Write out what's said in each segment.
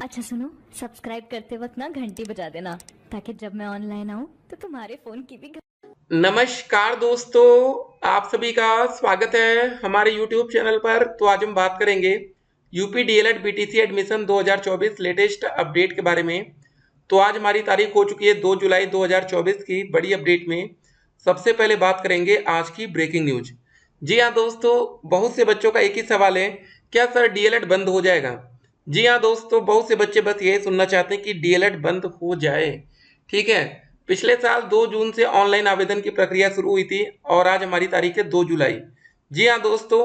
अच्छा सुनो, सब्सक्राइब करते वक्त ना घंटी बजा देना ताकि जब मैं ऑनलाइन आऊँ तो तुम्हारे फोन की भी नमस्कार दोस्तों, आप सभी का स्वागत है हमारे YouTube चैनल पर। तो आज हम बात करेंगे UP DElEd BTC admission 2024 latest update के बारे में। तो आज हमारी तारीख हो चुकी है 2 जुलाई 2024 की। बड़ी अपडेट में सबसे पहले बात करेंगे आज की ब्रेकिंग न्यूज। जी हाँ दोस्तों, बहुत से बच्चों का एक ही सवाल है, क्या सर डीएलएड बंद हो जाएगा? जी हाँ दोस्तों, बहुत से बच्चे बस यही सुनना चाहते हैं कि डीएलएड बंद हो जाए। ठीक है, पिछले साल 2 जून से ऑनलाइन आवेदन की प्रक्रिया शुरू हुई थी और आज हमारी तारीख है 2 जुलाई। जी हाँ दोस्तों,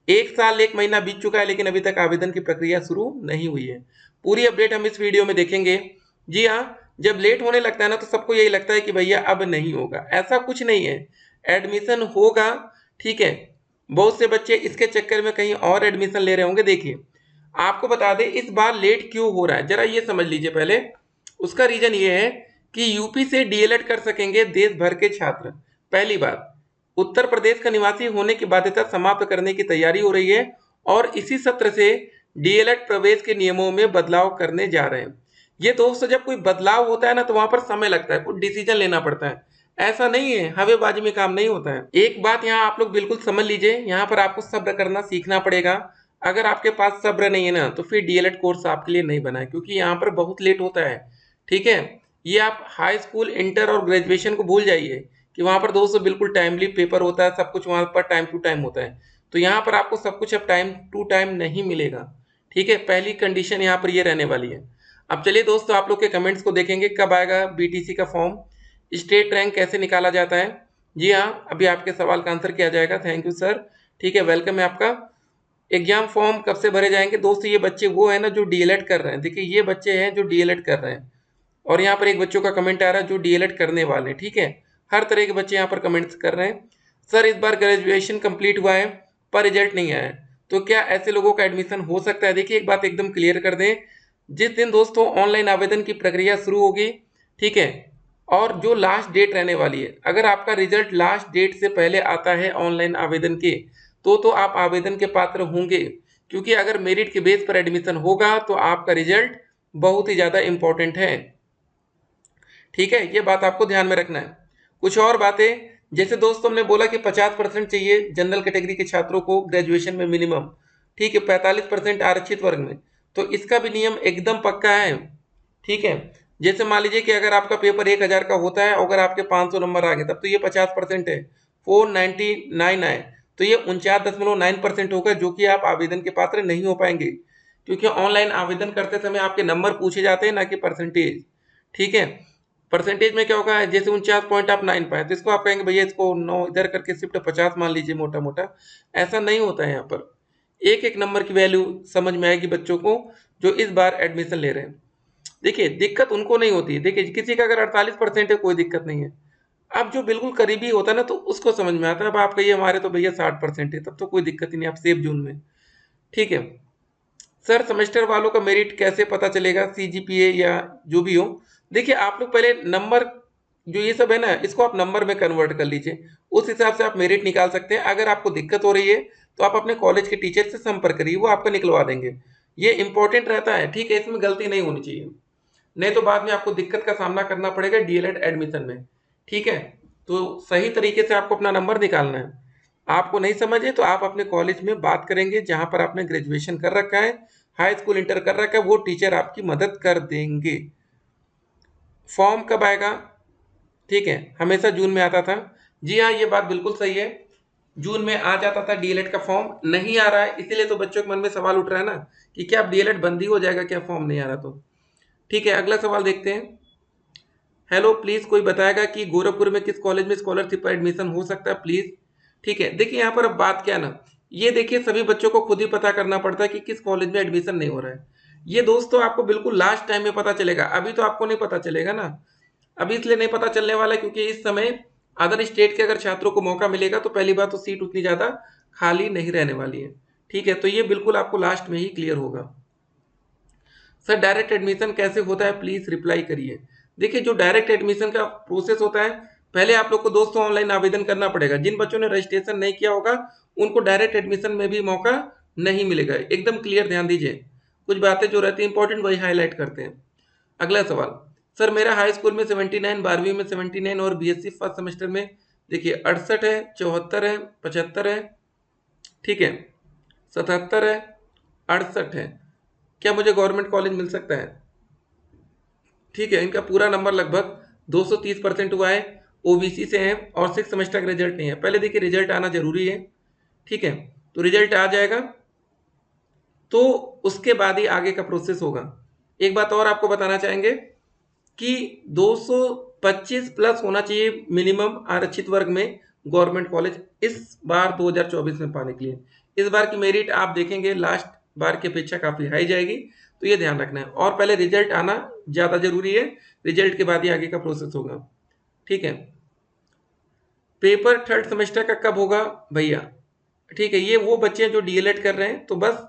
1 साल 1 महीना बीत चुका है लेकिन अभी तक आवेदन की प्रक्रिया शुरू नहीं हुई है। पूरी अपडेट हम इस वीडियो में देखेंगे। जी हाँ, जब लेट होने लगता है ना तो सबको यही लगता है कि भैया अब नहीं होगा। ऐसा कुछ नहीं है, एडमिशन होगा। ठीक है, बहुत से बच्चे इसके चक्कर में कहीं और एडमिशन ले रहे होंगे। देखिए, आपको बता दें इस बार लेट क्यों हो रहा है, जरा ये समझ लीजिए पहले। उसका रीजन ये है कि यूपी से डीएलएड कर सकेंगे देश भर के छात्र। पहली बात, उत्तर प्रदेश का निवासी होने की बाध्यता समाप्त करने की तैयारी हो रही है और इसी सत्र से डीएलएड प्रवेश के नियमों में बदलाव करने जा रहे हैं। ये दोस्तों, जब कोई बदलाव होता है ना तो वहां पर समय लगता है, कुछ डिसीजन लेना पड़ता है। ऐसा नहीं है, हवेबाजी में काम नहीं होता है। एक बात यहाँ आप लोग बिल्कुल समझ लीजिए, यहाँ पर आपको सब्र करना सीखना पड़ेगा। अगर आपके पास सब्र नहीं है ना तो फिर डीएलएड कोर्स आपके लिए नहीं बना है, क्योंकि यहाँ पर बहुत लेट होता है। ठीक है, ये आप हाई स्कूल, इंटर और ग्रेजुएशन को भूल जाइए कि वहाँ पर दोस्तों बिल्कुल टाइमली पेपर होता है, सब कुछ वहाँ पर टाइम टू टाइम होता है। तो यहाँ पर आपको सब कुछ अब टाइम टू टाइम नहीं मिलेगा। ठीक है, पहली कंडीशन यहाँ पर ये रहने वाली है। अब चलिए दोस्तों, आप लोग के कमेंट्स को देखेंगे, कब आएगा बीटीसी का फॉर्म, स्टेट रैंक कैसे निकाला जाता है। जी हाँ, अभी आपके सवाल का आंसर किया जाएगा। Thank you sir. ठीक है, वेलकम है आपका। एग्जाम फॉर्म कब से भरे जाएंगे दोस्तों? ये बच्चे वो है ना जो डीएलएड कर रहे हैं। देखिए, ये बच्चे हैं जो डीएलएड कर रहे हैं और यहाँ पर एक बच्चों का कमेंट आ रहा है जो डीएलएड करने वाले हैं। ठीक है, हर तरह के बच्चे यहाँ पर कमेंट्स कर रहे हैं। सर, इस बार ग्रेजुएशन कंप्लीट हुआ है पर रिजल्ट नहीं आया है, तो क्या ऐसे लोगों का एडमिशन हो सकता है? देखिए, एक बात एकदम क्लियर कर दें, जिस दिन दोस्तों ऑनलाइन आवेदन की प्रक्रिया शुरू होगी, ठीक है, और जो लास्ट डेट रहने वाली है, अगर आपका रिजल्ट लास्ट डेट से पहले आता है ऑनलाइन आवेदन के, तो आप आवेदन के पात्र होंगे। क्योंकि अगर मेरिट के बेस पर एडमिशन होगा तो आपका रिजल्ट बहुत ही ज़्यादा इंपॉर्टेंट है। ठीक है, ये बात आपको ध्यान में रखना है। कुछ और बातें, जैसे दोस्तों हमने बोला कि 50% चाहिए जनरल कैटेगरी के छात्रों को ग्रेजुएशन में मिनिमम। ठीक है, 45% आरक्षित वर्ग में। तो इसका भी नियम एकदम पक्का है। ठीक है, जैसे मान लीजिए कि अगर आपका पेपर 1000 का होता है, अगर आपके 500 नंबर आ गए तब तो ये 50% है। 499 आए तो ये 49.9% होगा, जो कि आप आवेदन के पात्र नहीं हो पाएंगे, क्योंकि ऑनलाइन आवेदन करते समय आपके नंबर पूछे जाते हैं, ना कि परसेंटेज। ठीक है, परसेंटेज में क्या होगा, जैसे 49.9 पाए तो इसको आप कहेंगे भैया इसको 9 इधर करके शिफ्ट 50 मान लीजिए मोटा मोटा। ऐसा नहीं होता है। यहाँ पर एक एक नंबर की वैल्यू समझ में आएगी बच्चों को जो इस बार एडमिशन ले रहे हैं। देखिए, दिक्कत उनको नहीं होती है। देखिए, किसी का अगर 48% है कोई दिक्कत नहीं है। अब जो बिल्कुल करीबी होता है ना तो उसको समझ में आता है। अब आप कहिए हमारे तो भैया 60% है, तब तो कोई दिक्कत ही नहीं, आप सेफ जोन में। ठीक है, सर सेमेस्टर वालों का मेरिट कैसे पता चलेगा, सीजीपीए या जो भी हो? देखिए, आप लोग पहले नंबर, जो ये सब है ना, इसको आप नंबर में कन्वर्ट कर लीजिए, उस हिसाब से आप मेरिट निकाल सकते हैं। अगर आपको दिक्कत हो रही है तो आप अपने कॉलेज के टीचर से संपर्क करिए, वो आपका निकलवा देंगे। ये इंपॉर्टेंट रहता है। ठीक है, इसमें गलती नहीं होनी चाहिए, नहीं तो बाद में आपको दिक्कत का सामना करना पड़ेगा डीएलएड एडमिशन में। ठीक है, तो सही तरीके से आपको अपना नंबर निकालना है। आपको नहीं समझे तो आप अपने कॉलेज में बात करेंगे, जहां पर आपने ग्रेजुएशन कर रखा है, हाई स्कूल इंटर कर रखा है, वो टीचर आपकी मदद कर देंगे। फॉर्म कब आएगा? ठीक है, हमेशा जून में आता था। जी हाँ, ये बात बिल्कुल सही है, जून में आ जाता था डीएलएड का फॉर्म। नहीं आ रहा है, इसीलिए तो बच्चों के मन में सवाल उठ रहा है ना कि क्या अब डीएलएड बंद ही हो जाएगा क्या, फॉर्म नहीं आ रहा तो। ठीक है, अगला सवाल देखते हैं। हेलो, प्लीज कोई बताएगा कि गोरखपुर में किस कॉलेज में स्कॉलरशिप पर एडमिशन हो सकता है प्लीज? ठीक है, देखिए यहाँ पर अब बात क्या ना, ये देखिए सभी बच्चों को खुद ही पता करना पड़ता है कि किस कॉलेज में एडमिशन नहीं हो रहा है। ये दोस्तों आपको बिल्कुल लास्ट टाइम में पता चलेगा, अभी तो आपको नहीं पता चलेगा ना। अभी इसलिए नहीं पता चलने वाला है क्योंकि इस समय अदर स्टेट के अगर छात्रों को मौका मिलेगा तो पहली बात तो सीट उतनी ज्यादा खाली नहीं रहने वाली है। ठीक है, तो ये बिल्कुल आपको लास्ट में ही क्लियर होगा। सर, डायरेक्ट एडमिशन कैसे होता है प्लीज रिप्लाई करिए। देखिए, जो डायरेक्ट एडमिशन का प्रोसेस होता है, पहले आप लोग को दोस्तों ऑनलाइन आवेदन करना पड़ेगा। जिन बच्चों ने रजिस्ट्रेशन नहीं किया होगा उनको डायरेक्ट एडमिशन में भी मौका नहीं मिलेगा, एकदम क्लियर ध्यान दीजिए। कुछ बातें जो रहती हैं इंपॉर्टेंट वही हाईलाइट करते हैं। अगला सवाल, सर मेरा हाई स्कूल में 79, 12वीं में 79 और बीएससी फर्स्ट सेमेस्टर में देखिए 68 है, 74 है, 75 है, ठीक है, 77 है, 68 है, क्या मुझे गवर्नमेंट कॉलेज मिल सकता है? ठीक है, इनका पूरा नंबर लगभग 230% हुआ है, ओबीसी से हैं और 6 सेमेस्टर का रिजल्ट नहीं है। पहले देखिए रिजल्ट आना जरूरी है, ठीक है, तो रिजल्ट आ जाएगा तो उसके बाद ही आगे का प्रोसेस होगा। एक बात और आपको बताना चाहेंगे कि 225 प्लस होना चाहिए मिनिमम आरक्षित वर्ग में गवर्नमेंट कॉलेज इस बार 2024 में पाने के लिए। इस बार की मेरिट आप देखेंगे लास्ट बार की अपेक्षा काफी हाई जाएगी, तो ये ध्यान रखना है। और पहले रिजल्ट आना ज्यादा जरूरी है, रिजल्ट के बाद ही आगे का प्रोसेस होगा, ठीक है। पेपर थर्ड सेमेस्टर का कब होगा भैया? ठीक है, ये वो बच्चे हैं जो डीएलएड कर रहे हैं, तो बस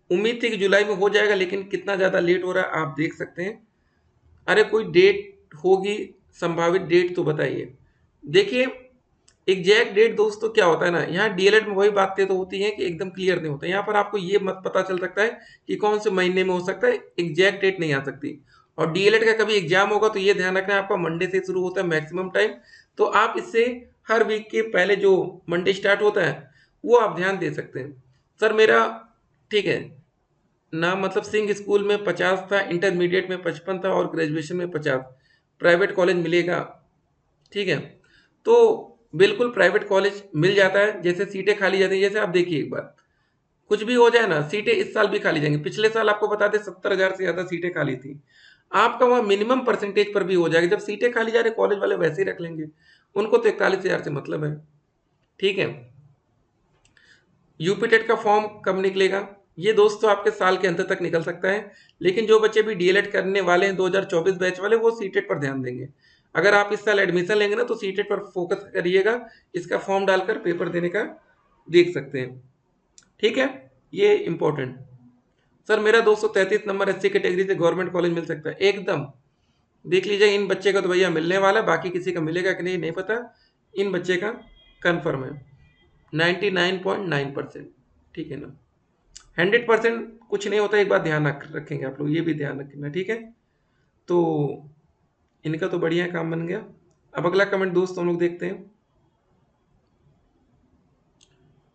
उम्मीद थी कि जुलाई में हो जाएगा, लेकिन कितना ज्यादा लेट हो रहा है आप देख सकते हैं। अरे कोई डेट होगी, संभावित डेट तो बताइए। देखिए एग्जैक्ट डेट दोस्तों क्या होता है ना, यहाँ डीएलएड में वही बातें तो होती हैं कि एकदम क्लियर नहीं होता। यहाँ पर आपको ये मत पता चल सकता है कि कौन से महीने में हो सकता है, एग्जैक्ट डेट नहीं आ सकती। और डीएलएड का कभी एग्जाम होगा तो ये ध्यान रखना है आपका मंडे से शुरू होता है मैक्सिमम टाइम, तो आप इससे हर वीक के पहले जो मंडे स्टार्ट होता है वो आप ध्यान दे सकते हैं। सर मेरा, ठीक है, नाम मतलब सिंह स्कूल में 50 था, इंटरमीडिएट में 55 था और ग्रेजुएशन में 50, प्राइवेट कॉलेज मिलेगा? ठीक है, तो बिल्कुल प्राइवेट कॉलेज मिल जाता है, जैसे सीटें खाली जाती है। जैसे आप देखिए एक बार कुछ भी हो जाए ना, सीटें इस साल भी खाली जाएंगी। पिछले साल आपको बता दें 70,000 से ज्यादा सीटें खाली थी, आपका वहां मिनिमम परसेंटेज पर भी हो जाएगा। जब सीटें खाली जा रही कॉलेज वाले वैसे ही रख लेंगे, उनको तो 41,000 से मतलब है, ठीक है। यूपी टेट का फॉर्म कब निकलेगा? ये दोस्तों आपके साल के अंत तक निकल सकता है, लेकिन जो बच्चे भी डीएलएड करने वाले हैं 2024 बैच वाले, वो सीटेट पर ध्यान देंगे। अगर आप इस साल एडमिशन लेंगे ना तो सीटेट पर फोकस करिएगा, इसका फॉर्म डालकर पेपर देने का देख सकते हैं, ठीक है, ये इंपॉर्टेंट। सर मेरा 233 नंबर एससी कैटेगरी से गवर्नमेंट कॉलेज मिल सकता है? एकदम देख लीजिए, इन बच्चे का तो भैया मिलने वाला, बाकी किसी का मिलेगा कि नहीं पता, इन बच्चे का कंफर्म है 99.9%, ठीक है ना। 100% कुछ नहीं होता, एक बात ध्यान रखेंगे आप लोग, ये भी ध्यान रखना, ठीक है। तो इनका तो बढ़िया काम बन गया। अब अगला कमेंट दोस्त हम लोग देखते हैं,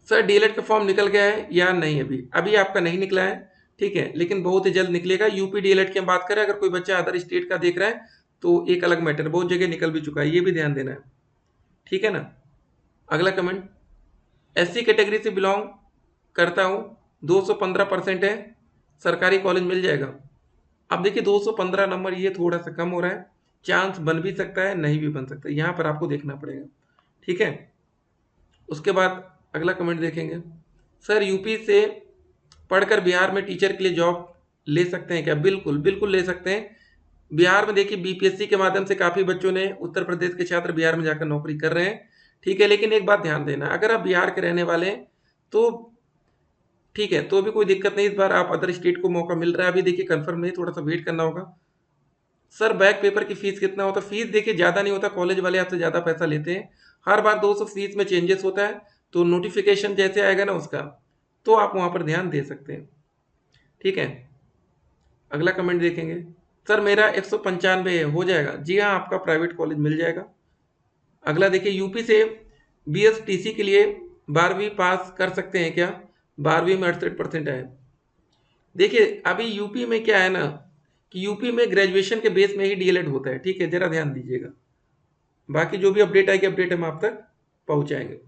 सर डीएलएड का फॉर्म निकल गया है या नहीं? अभी अभी आपका नहीं निकला है, ठीक है, लेकिन बहुत ही जल्द निकलेगा। यूपी डीएलएड की हम बात करें, अगर कोई बच्चा अदर स्टेट का देख रहा है तो एक अलग मैटर, बहुत जगह निकल भी चुका है, ये भी ध्यान देना है, ठीक है ना। अगला कमेंट, एससी कैटेगरी से बिलोंग करता हूँ, 215% है, सरकारी कॉलेज मिल जाएगा? अब देखिए 215 नंबर ये थोड़ा सा कम हो रहा है, चांस बन भी सकता है नहीं भी बन सकता है, यहाँ पर आपको देखना पड़ेगा, ठीक है। उसके बाद अगला कमेंट देखेंगे, सर यूपी से पढ़कर बिहार में टीचर के लिए जॉब ले सकते हैं क्या? बिल्कुल बिल्कुल ले सकते हैं। बिहार में देखिए बीपीएससी के माध्यम से काफ़ी बच्चों ने, उत्तर प्रदेश के छात्र बिहार में जाकर नौकरी कर रहे हैं, ठीक है। लेकिन एक बात ध्यान देना, अगर आप बिहार के रहने वाले हैं तो ठीक है, तो भी कोई दिक्कत नहीं, इस बार आप अदर स्टेट को मौका मिल रहा है। अभी देखिए कंफर्म नहीं, थोड़ा सा वेट करना होगा। सर बैक पेपर की फीस कितना होता है? फीस देखिए ज़्यादा नहीं होता, कॉलेज वाले आपसे ज़्यादा पैसा लेते हैं, हर बार 200 फीस में चेंजेस होता है, तो नोटिफिकेशन जैसे आएगा ना उसका, तो आप वहाँ पर ध्यान दे सकते हैं, ठीक है। अगला कमेंट देखेंगे, सर मेरा 195 हो जाएगा? जी हाँ, आपका प्राइवेट कॉलेज मिल जाएगा। अगला देखिए, यूपी से बीएसटीसी के लिए 12वीं पास कर सकते हैं क्या? 12वीं में 68% आए। देखिए अभी यूपी में क्या है ना कि यूपी में ग्रेजुएशन के बेस में ही डीएलएड होता है, ठीक है, जरा ध्यान दीजिएगा। बाकी जो भी अपडेट आएगी अपडेट हम आप तक पहुंचाएंगे।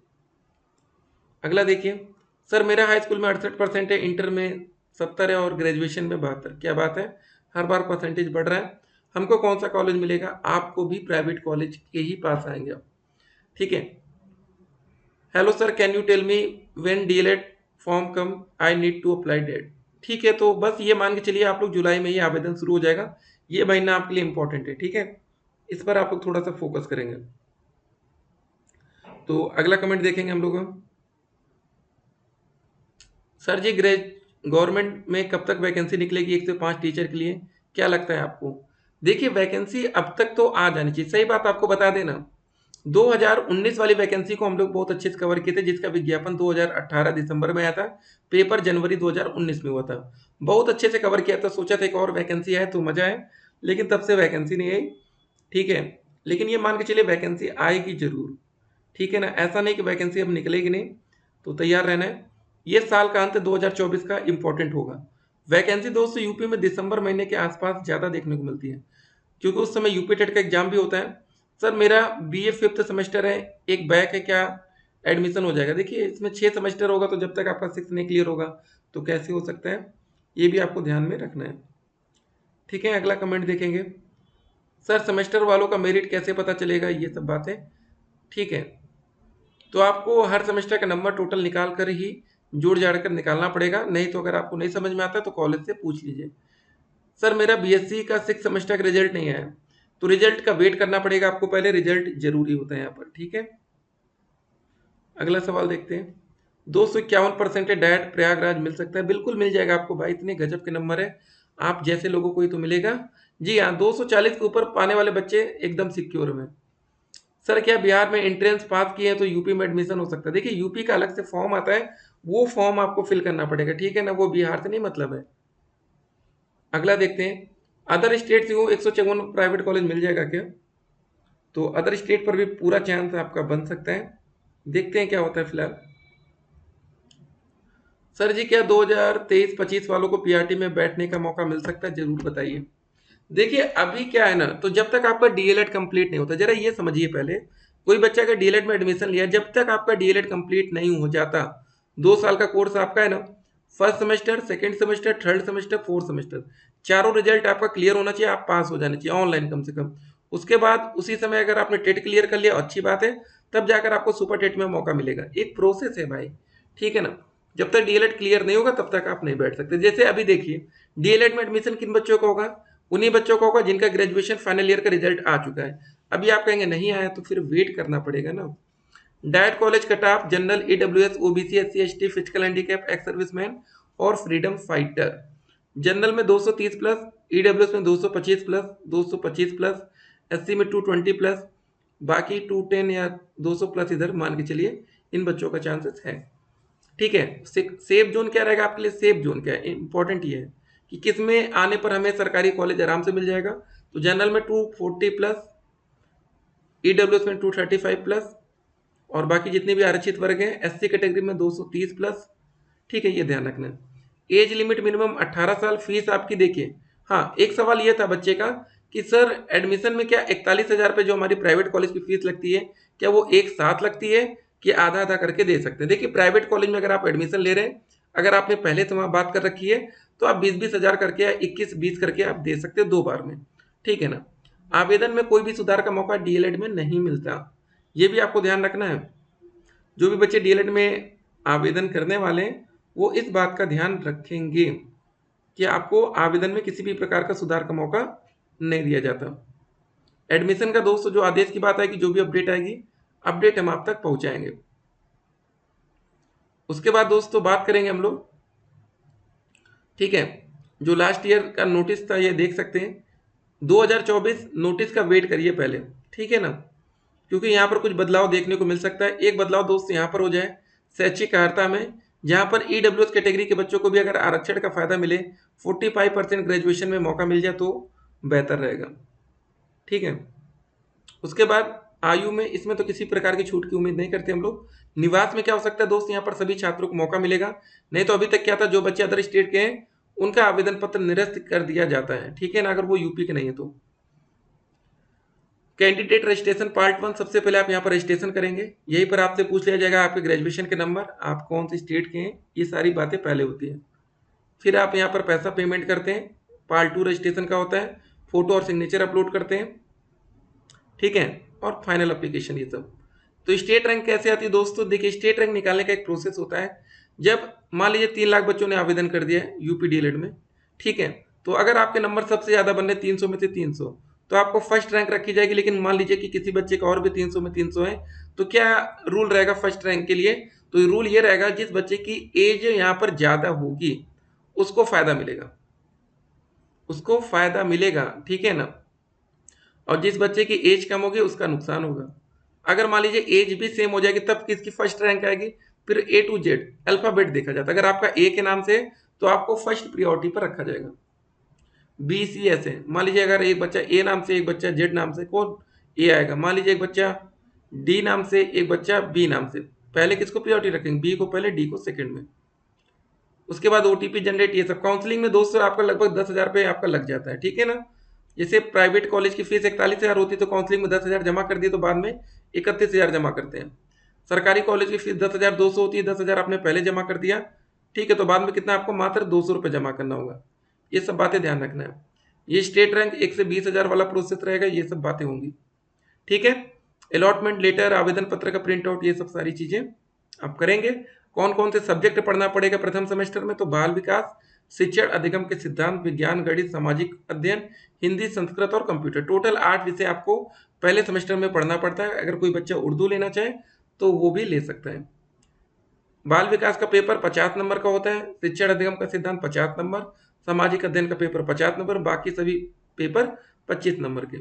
अगला देखिए, सर मेरा हाई स्कूल में 68% है, इंटर में 70 है और ग्रेजुएशन में 72। क्या बात है, हर बार परसेंटेज बढ़ रहा है। हमको कौन सा कॉलेज मिलेगा? आपको भी प्राइवेट कॉलेज के ही पास आएंगे आप, ठीक है। Hello sir, can you tell me when DElEd form come, I need to apply date? ठीक है, तो बस ये मान के चलिए आप लोग जुलाई में ही आवेदन शुरू हो जाएगा, ये महीना आपके लिए इंपॉर्टेंट है, ठीक है, इस पर आप लोग थोड़ा सा फोकस करेंगे। तो अगला कमेंट देखेंगे हम लोग, सर जी गवर्नमेंट में कब तक वैकेंसी निकलेगी 1 से 5 टीचर के लिए, क्या लगता है आपको? देखिए वैकेंसी अब तक तो आ जानी चाहिए, सही बात आपको बता देना, 2019 वाली वैकेंसी को हम लोग बहुत अच्छे से कवर किए थे, जिसका विज्ञापन 2018 दिसंबर में आया था, पेपर जनवरी 2019 में हुआ था। बहुत अच्छे से कवर किया था, सोचा था एक और वैकेंसी है तो मजा है, लेकिन तब से वैकेंसी नहीं आई। ठीक है, लेकिन ये मान के चलिए वैकेंसी आएगी जरूर। ठीक है ना, ऐसा नहीं कि वैकेंसी अब निकलेगी नहीं, तो तैयार रहना है। ये साल का अंत 2024 का इंपॉर्टेंट होगा। वैकेंसी दोस्तों यूपी में दिसंबर महीने के आसपास ज़्यादा देखने को मिलती है, क्योंकि उस समय यूपी टेट का एग्जाम भी होता है। सर मेरा बीए 5th सेमेस्टर है, एक बैक है, क्या एडमिशन हो जाएगा? देखिए इसमें 6 सेमेस्टर होगा, तो जब तक आपका 6 नहीं क्लियर होगा तो कैसे हो सकता है, ये भी आपको ध्यान में रखना है। ठीक है, अगला कमेंट देखेंगे। सर सेमेस्टर वालों का मेरिट कैसे पता चलेगा, ये सब बातें। ठीक है, तो आपको हर सेमेस्टर का नंबर टोटल निकाल कर ही जोड़ जाड़ कर निकालना पड़ेगा, नहीं तो अगर आपको नहीं समझ में आता तो कॉलेज से पूछ लीजिए। सर मेरा बीएससी का 6 सेमेस्टर का रिजल्ट नहीं आया, तो रिजल्ट का वेट करना पड़ेगा आपको, पहले रिजल्ट जरूरी होता है यहाँ पर। ठीक है, अगला सवाल देखते हैं। 251% डायट प्रयागराज मिल सकता है? बिल्कुल मिल जाएगा आपको भाई, इतने गजब के नंबर है, आप जैसे लोगों को ही तो मिलेगा। जी हाँ, 240 के ऊपर पाने वाले बच्चे एकदम सिक्योर में। सर क्या बिहार में एंट्रेंस पास किए हैं तो यूपी में एडमिशन हो सकता है? देखिए यूपी का अलग से फॉर्म आता है, वो फॉर्म आपको फिल करना पड़ेगा। ठीक है ना, वो बिहार से नहीं मतलब है। अगला देखते हैं, अदर स्टेट से वो 154 प्राइवेट कॉलेज मिल जाएगा क्या? तो अदर स्टेट पर भी पूरा चांस आपका बन सकता है, देखते हैं क्या होता है फिलहाल। सर जी क्या 2023-25 वालों को पीआरटी में बैठने का मौका मिल सकता है? जरूर बताइए। देखिए अभी क्या है ना, तो जब तक आपका डीएलएड कंप्लीट नहीं होता, जरा ये समझिए पहले, कोई बच्चा अगर डीएलएड में एडमिशन लिया, जब तक आपका डीएलएड कंप्लीट नहीं हो जाता, 2 साल का कोर्स आपका है ना, first semester, second semester, third semester, fourth semester, चारों रिजल्ट आपका क्लियर होना चाहिए, आप पास हो जाने चाहिए ऑनलाइन कम से कम। उसके बाद उसी समय अगर आपने टेट क्लियर कर लिया, अच्छी बात है, तब जाकर आपको सुपर टेट में मौका मिलेगा। एक प्रोसेस है भाई, ठीक है ना। जब तक डीएलएड क्लियर नहीं होगा तब तक आप नहीं बैठ सकते। जैसे अभी देखिए, डीएलएड में एडमिशन किन बच्चों का होगा? उन्हीं बच्चों का होगा जिनका ग्रेजुएशन फाइनल ईयर का रिजल्ट आ चुका है। अभी आप कहेंगे नहीं आया, तो फिर वेट करना पड़ेगा ना। Diet college cut off general, EWS, OBC, SC, ST, physical handicap, ex serviceman और फ्रीडम फाइटर। जनरल में 230 प्लस, ईडब्ल्यूएस में 225 प्लस, 225 प्लस, एससी में 220 प्लस, बाकी 210 या 200 प्लस इधर मान के चलिए, इन बच्चों का चांसेस है। ठीक है, सेफ जोन क्या रहेगा आपके लिए? सेफ जोन क्या है, इंपॉर्टेंट ये है कि किस में आने पर हमें सरकारी कॉलेज आराम से मिल जाएगा। तो जनरल में 240 प्लस, ईडब्ल्यूएस में 235 प्लस, और बाकी जितने भी आरक्षित वर्ग हैं एससी कैटेगरी में 230 प्लस। ठीक है, ये ध्यान रखना। एज लिमिट मिनिमम 18 साल। फीस आपकी देखिए, हाँ एक सवाल ये था बच्चे का कि सर एडमिशन में क्या 41,000 रुपये जो हमारी प्राइवेट कॉलेज की फीस लगती है, क्या वो एक साथ लगती है कि आधा आधा करके दे सकते हैं? देखिए प्राइवेट कॉलेज में अगर आप एडमिशन ले रहे हैं, अगर आपने पहले से वहाँ बात कर रखी है, तो आप 20-20 हज़ार करके या 21-20 करके आप दे सकते हो 2 बार में। ठीक है ना, आवेदन में कोई भी सुधार का मौका डीएलएड में नहीं मिलता, ये भी आपको ध्यान रखना है। जो भी बच्चे डीएलएड में आवेदन करने वाले हैं, वो इस बात का ध्यान रखेंगे कि आपको आवेदन में किसी भी प्रकार का सुधार का मौका नहीं दिया जाता। एडमिशन का दोस्तों जो आदेश की बात आएगी, जो भी अपडेट आएगी, अपडेट हम आप तक पहुंचाएंगे। उसके बाद दोस्तों बात करेंगे हम लोग, ठीक है, जो लास्ट ईयर का नोटिस था ये देख सकते हैं। 2024 नोटिस का वेट करिए पहले, ठीक है ना, क्योंकि यहाँ पर कुछ बदलाव देखने को मिल सकता है। एक बदलाव दोस्त यहाँ पर हो जाए शैक्षिक अर्हता में, जहाँ पर ईडब्ल्यूएस कैटेगरी के बच्चों को भी अगर आरक्षण का फायदा मिले, 45% ग्रेजुएशन में मौका मिल जाए तो बेहतर रहेगा। ठीक है, उसके बाद आयु में इसमें तो किसी प्रकार की छूट की उम्मीद नहीं करते हम लोग। निवास में क्या हो सकता है दोस्त, यहाँ पर सभी छात्रों को मौका मिलेगा। नहीं तो अभी तक क्या था, जो बच्चे अदर स्टेट के हैं उनका आवेदन पत्र निरस्त कर दिया जाता है, ठीक है ना, अगर वो यूपी के नहीं है तो। कैंडिडेट रजिस्ट्रेशन पार्ट 1, सबसे पहले आप यहाँ पर रजिस्ट्रेशन करेंगे, यहीं पर आपसे पूछ लिया जाएगा आपके ग्रेजुएशन के नंबर, आप कौन सी स्टेट के हैं, ये सारी बातें पहले होती है। फिर आप यहाँ पर पैसा पेमेंट करते हैं। पार्ट 2 रजिस्ट्रेशन का होता है, फोटो और सिग्नेचर अपलोड करते हैं, ठीक है, और फाइनल एप्लीकेशन, ये सब। तो स्टेट रैंक कैसे आती है दोस्तों? देखिए स्टेट रैंक निकालने का एक प्रोसेस होता है। जब मान लीजिए 3 लाख बच्चों ने आवेदन कर दिया है यूपी डीएलएड में, ठीक है, तो अगर आपके नंबर सबसे ज़्यादा बन रहे 300 में से 300, तो आपको फर्स्ट रैंक रखी जाएगी। लेकिन मान लीजिए कि किसी बच्चे का और भी 300 में 300 है, तो क्या रूल रहेगा फर्स्ट रैंक के लिए? तो रूल ये रहेगा, जिस बच्चे की एज यहाँ पर ज़्यादा होगी उसको फ़ायदा मिलेगा, उसको फ़ायदा मिलेगा, ठीक है ना, और जिस बच्चे की एज कम होगी उसका नुकसान होगा। अगर मान लीजिए एज भी सेम हो जाएगी तब किसकी फर्स्ट रैंक आएगी, फिर ए टू जेड अल्फाबेट देखा जाता है। अगर आपका ए के नाम से तो आपको फर्स्ट प्रियोरिटी पर रखा जाएगा। बी सी ऐसे मान लीजिए अगर एक बच्चा ए नाम से, एक बच्चा जेड नाम से, कौन ए आएगा। मान लीजिए एक बच्चा डी नाम से, एक बच्चा बी नाम से, पहले किसको प्रियोरिटी रखेंगे, बी को पहले, डी को सेकंड में। उसके बाद ओटीपी जनरेट, ये सब काउंसलिंग में दोस्तों आपका लगभग 10,000 रुपये आपका लग जाता है, ठीक है ना। जैसे प्राइवेट कॉलेज की फीस 41,000 होती है तो काउंसलिंग में 10,000 जमा कर दिए तो बाद में 31,000 जमा करते हैं। सरकारी कॉलेज की फीस 10,200 होती है, 10,000 आपने पहले जमा कर दिया, ठीक है, तो बाद में कितना आपको मात्र 200 रुपये जमा करना होगा। ये सब बातें ध्यान रखना है। ये स्टेट रैंक 1 से 20,000 वाला प्रोसेस रहेगा, ये सब बातें होंगी, ठीक है। अलॉटमेंट लेटर, आवेदन पत्र का प्रिंट आउट, ये सब सारी चीजें आप करेंगे। कौन कौन से सब्जेक्ट पढ़ना पड़ेगा प्रथम सेमेस्टर में, तो बाल विकास, शिक्षण अधिगम के सिद्धांत, विज्ञान, गणित, सामाजिक अध्ययन, हिंदी, संस्कृत और कंप्यूटर। टोटल 8 विषय आपको पहले सेमेस्टर में पढ़ना पड़ता है। अगर कोई बच्चा उर्दू लेना चाहे तो वो भी ले सकता है। बाल विकास का पेपर 50 नंबर का होता है, शिक्षण अधिगम का सिद्धांत 50 नंबर, सामाजिक अध्ययन का पेपर 50 नंबर, बाकी सभी पेपर 25 नंबर के।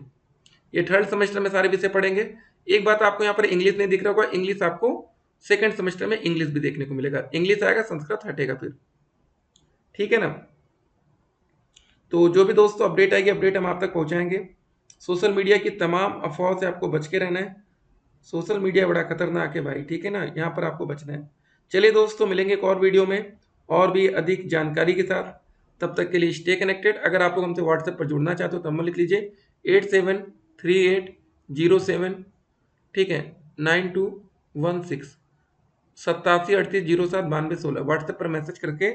ये थर्ड सेमेस्टर में सारे विषय पढ़ेंगे। एक बात आपको यहाँ पर इंग्लिश नहीं दिख रहा होगा, इंग्लिश आपको सेकंड सेमेस्टर में इंग्लिश भी देखने को मिलेगा। इंग्लिश आएगा, संस्कृत हटेगा फिर, ठीक है ना। तो जो भी दोस्तों अपडेट आएगी, अपडेट हम आप तक पहुंचाएंगे। सोशल मीडिया की तमाम अफवाहों से आपको बच के रहना है। सोशल मीडिया बड़ा खतरनाक है भाई, ठीक है ना, यहाँ पर आपको बचना है। चलिए दोस्तों, मिलेंगे एक और वीडियो में और भी अधिक जानकारी के साथ। तब तक के लिए स्टे कनेक्टेड। अगर आप लोग हमसे व्हाट्सएप पर जुड़ना चाहते हो तो नंबर लिख लीजिए 873807, ठीक है, 9216, 8738079216। व्हाट्सएप पर मैसेज करके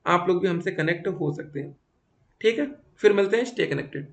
आप लोग भी हमसे कनेक्ट हो सकते हैं, ठीक है। फिर मिलते हैं, स्टे कनेक्टेड।